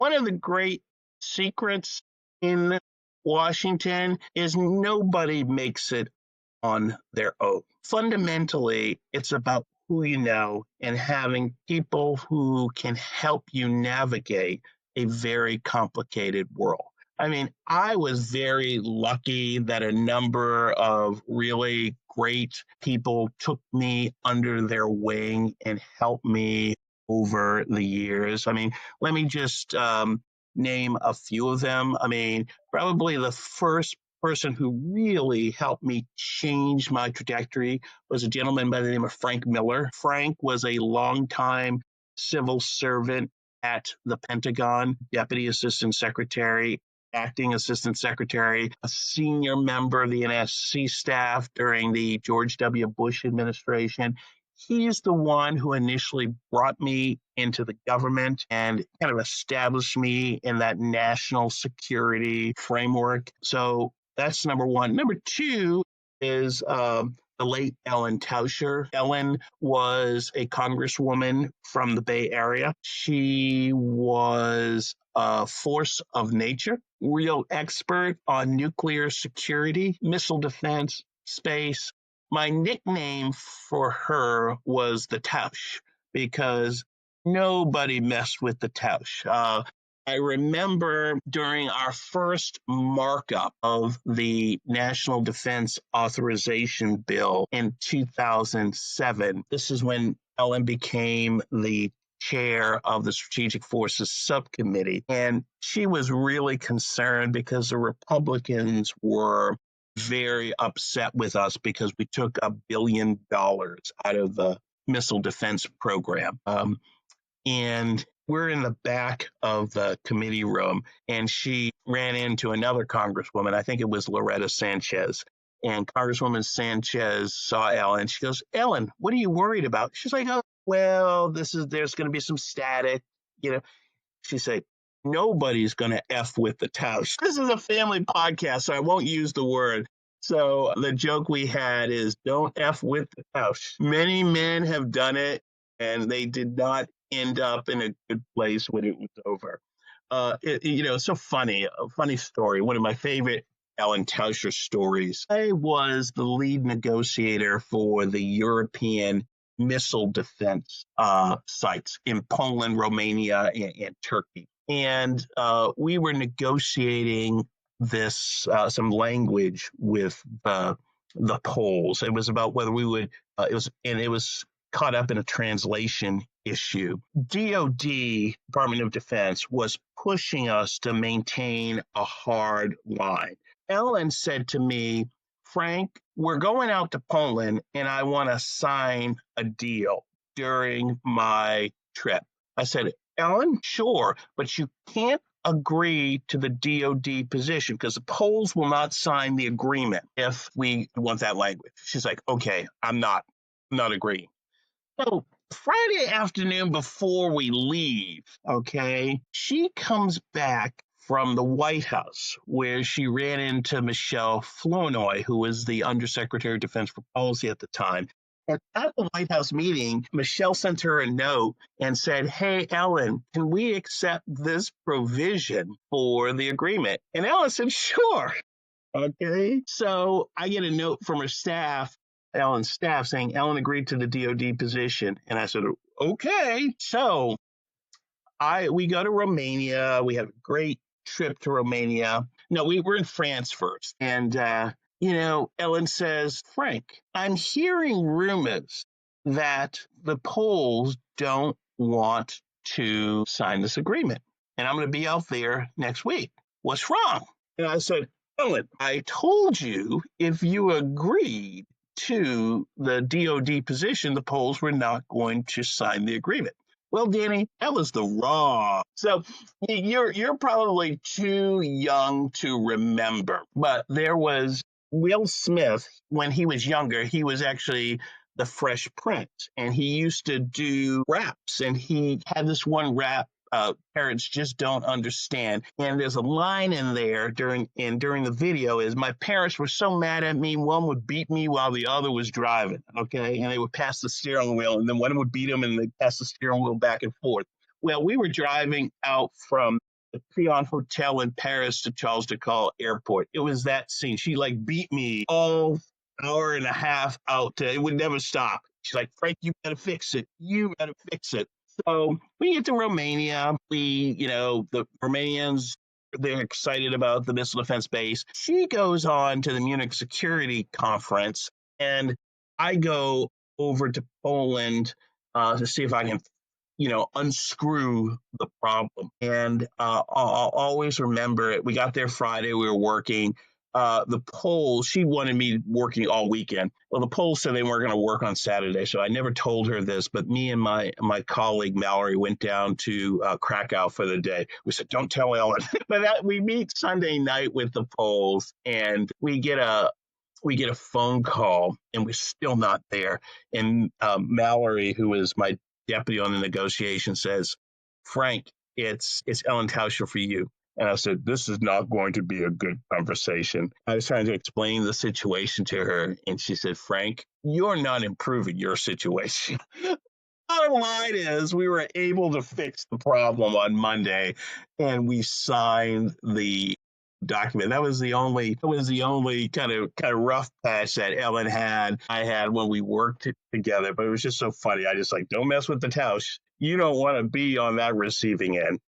One of the great secrets in Washington is nobody makes it on their own. Fundamentally, it's about who you know and having people who can help you navigate a very complicated world. I mean, I was very lucky that a number of really great people took me under their wing and helped me over the years. I mean, let me just name a few of them. I mean, probably the first person who really helped me change my trajectory was a gentleman by the name of Frank Miller. Frank was a longtime civil servant at the Pentagon, Deputy Assistant Secretary, Acting Assistant Secretary, a senior member of the NSC staff during the George W. Bush administration. He's the one who initially brought me into the government and kind of established me in that national security framework. So that's number one. Number two is the late Ellen Tauscher. Ellen was a congresswoman from the Bay Area. She was a force of nature, real expert on nuclear security, missile defense, space. My nickname for her was the Tausch because nobody messed with the Tausch. I remember during our first markup of the National Defense Authorization Bill in 2007, this is when Ellen became the chair of the Strategic Forces Subcommittee. And she was really concerned because the Republicans were very upset with us because we took $1 billion out of the missile defense program. And we're in the back of the committee room, and she ran into another congresswoman. I think it was Loretta Sanchez. And Congresswoman Sanchez saw Ellen. She goes, "Ellen, what are you worried about?" She's like, "Oh, well, there's going to be some static, you know." She said, "Nobody's going to F with the Tausch." This is a family podcast, so I won't use the word. So the joke we had is don't F with the Tausch. Many men have done it, and they did not end up in a good place when it was over. So funny, a funny story. One of my favorite Ellen Tauscher stories. I was the lead negotiator for the European missile defense sites in Poland, Romania, and Turkey. And we were negotiating this some language with the Poles. It was about whether we would. It was caught up in a translation issue. DoD, Department of Defense, was pushing us to maintain a hard line. Ellen said to me, "Frank, we're going out to Poland and I want to sign a deal during my trip." I said, "Ellen, sure, but you can't agree to the DoD position because the Poles will not sign the agreement if we want that language." She's like, "Okay, I'm not agreeing." So Friday afternoon before we leave, okay, she comes back from the White House where she ran into Michelle Flournoy, who was the Undersecretary of Defense for Policy at the time. And at the White House meeting, Michelle sent her a note and said, "Hey, Ellen, can we accept this provision for the agreement?" And Ellen said, "Sure." Okay. So I get a note from her staff, Ellen's staff, saying Ellen agreed to the DoD position. And I said, "Okay." So we go to Romania. We have a great trip to Romania. No, we were in France first. And, Ellen says, "Frank, I'm hearing rumors that the Poles don't want to sign this agreement. And I'm going to be out there next week. What's wrong?" And I said, "Ellen, I told you if you agreed to the DoD position, the Poles were not going to sign the agreement." Well, Danny, that was the wrong. So you're probably too young to remember, but there was Will Smith when he was younger. He was actually the Fresh Prince, and he used to do raps, and he had this one rap. Parents just don't understand. And there's a line in there during the video is, "My parents were so mad at me, one would beat me while the other was driving." Okay. And they would pass the steering wheel, and then one would beat him and they'd pass the steering wheel back and forth. Well, we were driving out from the Crillon Hotel in Paris to Charles de Gaulle Airport. It was that scene. She like beat me all hour and a half out. It would never stop. She's like, Frank, you gotta fix it. You gotta fix it. So we get to Romania. The Romanians, they're excited about the missile defense base. She goes on to the Munich Security Conference, and I go over to Poland to see if I can unscrew the problem. And I'll always remember it. We got there Friday. We were working. The Poles, she wanted me working all weekend. Well, the Poles said they weren't going to work on Saturday, so I never told her this. But me and my colleague Mallory went down to Krakow for the day. We said, "Don't tell Ellen." But we meet Sunday night with the Poles, and we get a phone call, and we're still not there. And Mallory, who is my deputy on the negotiation, says, "Frank, it's Ellen Tauscher for you." And I said, "This is not going to be a good conversation." I was trying to explain the situation to her, and she said, "Frank, you're not improving your situation." Bottom line is, we were able to fix the problem on Monday, and we signed the document. That was the only kind of rough patch that Ellen had. I had when we worked together, but it was just so funny. I just like, don't mess with the Tausch. You don't want to be on that receiving end.